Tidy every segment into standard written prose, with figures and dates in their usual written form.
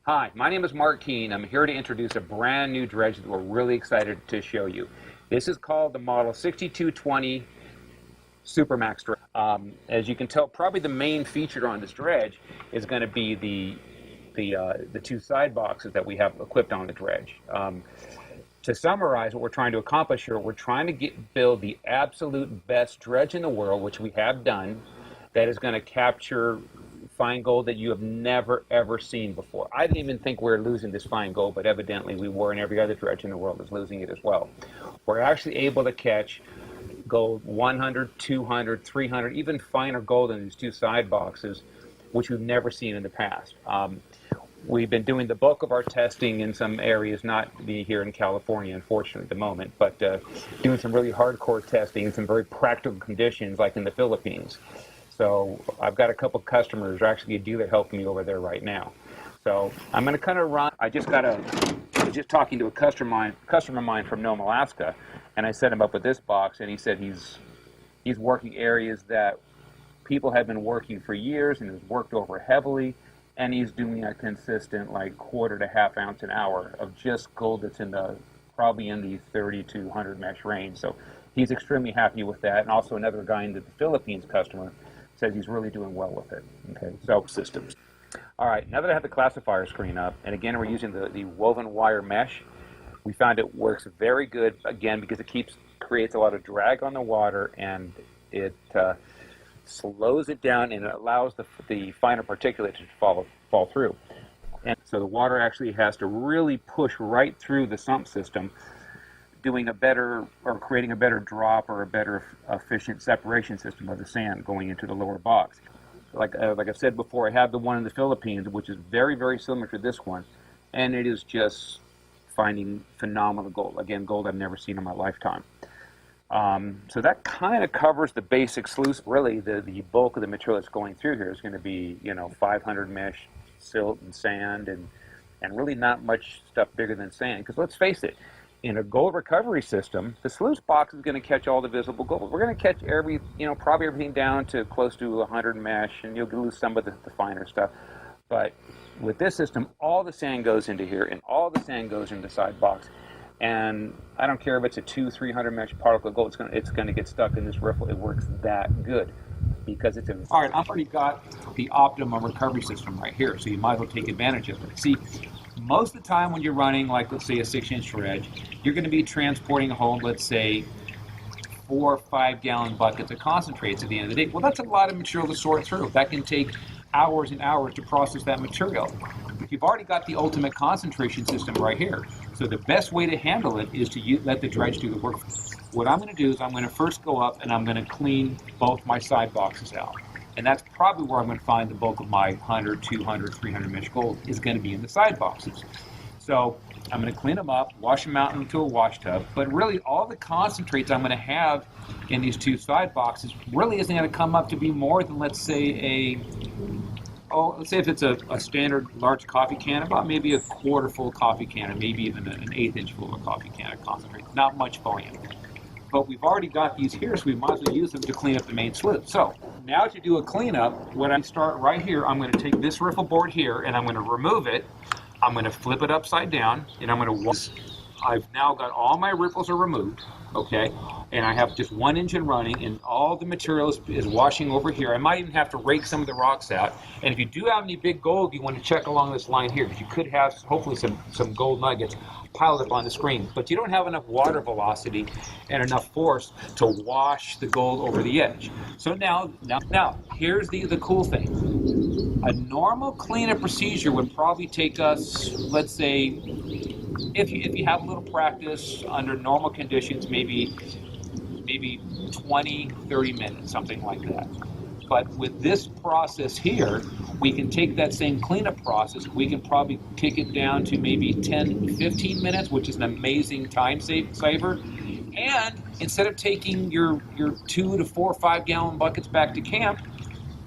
Hi, my name is Mark Keene. I'm here to introduce a brand new dredge that we're really excited to show you. This is called the model 6220 Super Max dredge. As you can tell, probably the main feature on this dredge is going to be the two side boxes that we have equipped on the dredge. To summarize what we're trying to accomplish here, we're trying to build the absolute best dredge in the world, which we have done, that is going to capture fine gold that you have never ever seen before. I didn't even think we were losing this fine gold, but evidently we were, and every other dredge in the world is losing it as well. We're actually able to catch gold 100, 200, 300, even finer gold in these two side boxes, which we've never seen in the past. We've been doing the bulk of our testing in some areas, not here in California, unfortunately, at the moment, but doing some really hardcore testing in some very practical conditions, like in the Philippines. So I've got a couple customers, or actually a dealer, helping me over there right now. So I'm going to kind of run. I was just talking to a customer of mine from Nome, Alaska, and I set him up with this box, and he said he's working areas that people have been working for years and has worked over heavily, and he's doing a consistent like quarter to half ounce an hour of just gold that's probably in the 30 to 100 mesh range. So he's extremely happy with that, and also another guy in the Philippines customer says he's really doing well with it. Okay, so systems. All right, now that I have the classifier screen up, and again, we're using the woven wire mesh, we found it works very good, again, because it creates a lot of drag on the water, and it slows it down, and it allows the finer particulate to fall through. And so the water actually has to really push right through the sump system, creating a better drop or a better efficient separation system of the sand going into the lower box. Like I've said before, I have the one in the Philippines, which is very, very similar to this one, and it is just finding phenomenal gold. Again, gold I've never seen in my lifetime. So that kind of covers the basic sluice. Really, the bulk of the material that's going through here is going to be 500 mesh, silt, and sand, and really not much stuff bigger than sand. Because let's face it, in a gold recovery system, the sluice box is going to catch all the visible gold. We're going to catch probably everything down to close to 100 mesh, and you'll lose some of the finer stuff. But with this system, all the sand goes into here, and all the sand goes into the side box. And I don't care if it's a 200-300 mesh particle of gold, it's going to get stuck in this riffle. It works that good because it's all right. I've already got the optimum recovery system right here, so you might as well take advantage of it. See, most of the time when you're running, like let's say a 6-inch dredge, you're going to be transporting home, let's say, 4 or 5 gallon buckets of concentrates at the end of the day. Well, that's a lot of material to sort through. That can take hours and hours to process that material. You've already got the ultimate concentration system right here. So the best way to handle it is to let the dredge do the work. What I'm going to do is I'm going to first go up and I'm going to clean both my side boxes out. And that's probably where I'm going to find the bulk of my 100, 200, 300 mesh gold is going to be in the side boxes. So I'm going to clean them up, wash them out into a wash tub. But really, all the concentrates I'm going to have in these two side boxes really isn't going to come up to be more than, let's say, let's say if it's a standard large coffee can, about maybe a quarter full coffee can, or maybe even an 1/8 inch full of a coffee can of concentrate. Not much volume. But we've already got these here, so we might as well use them to clean up the main sluice. So now to do a cleanup, when I start right here, I'm going to take this riffle board here and I'm going to remove it. I'm going to flip it upside down, and I'm going to I've now got all my ripples are removed, okay? And I have just one engine running, and all the material is washing over here. I might even have to rake some of the rocks out. And if you do have any big gold, you want to check along this line here, because you could have hopefully some gold nuggets piled up on the screen. But you don't have enough water velocity and enough force to wash the gold over the edge. So now here's the cool thing. A normal cleanup procedure would probably take us, let's say, if you have a little practice under normal conditions, maybe 20, 30 minutes, something like that. But with this process here, we can take that same cleanup process, we can probably kick it down to maybe 10, 15 minutes, which is an amazing time saver. And instead of taking your 2 to 4 or 5 gallon buckets back to camp,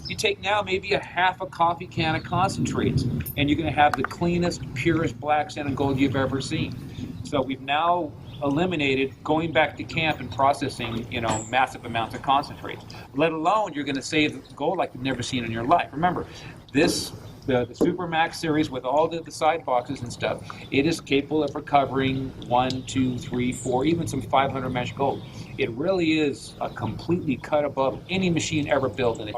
you take now maybe a half a coffee can of concentrates, and you're going to have the cleanest, purest black sand and gold you've ever seen. So we've now eliminated going back to camp and processing, massive amounts of concentrates. Let alone you're going to save gold like you've never seen in your life. Remember, this the Super Max series with all the side boxes and stuff, it is capable of recovering 1, 2, 3, 4, even some 500 mesh gold. It really is a completely cut above any machine ever built in it.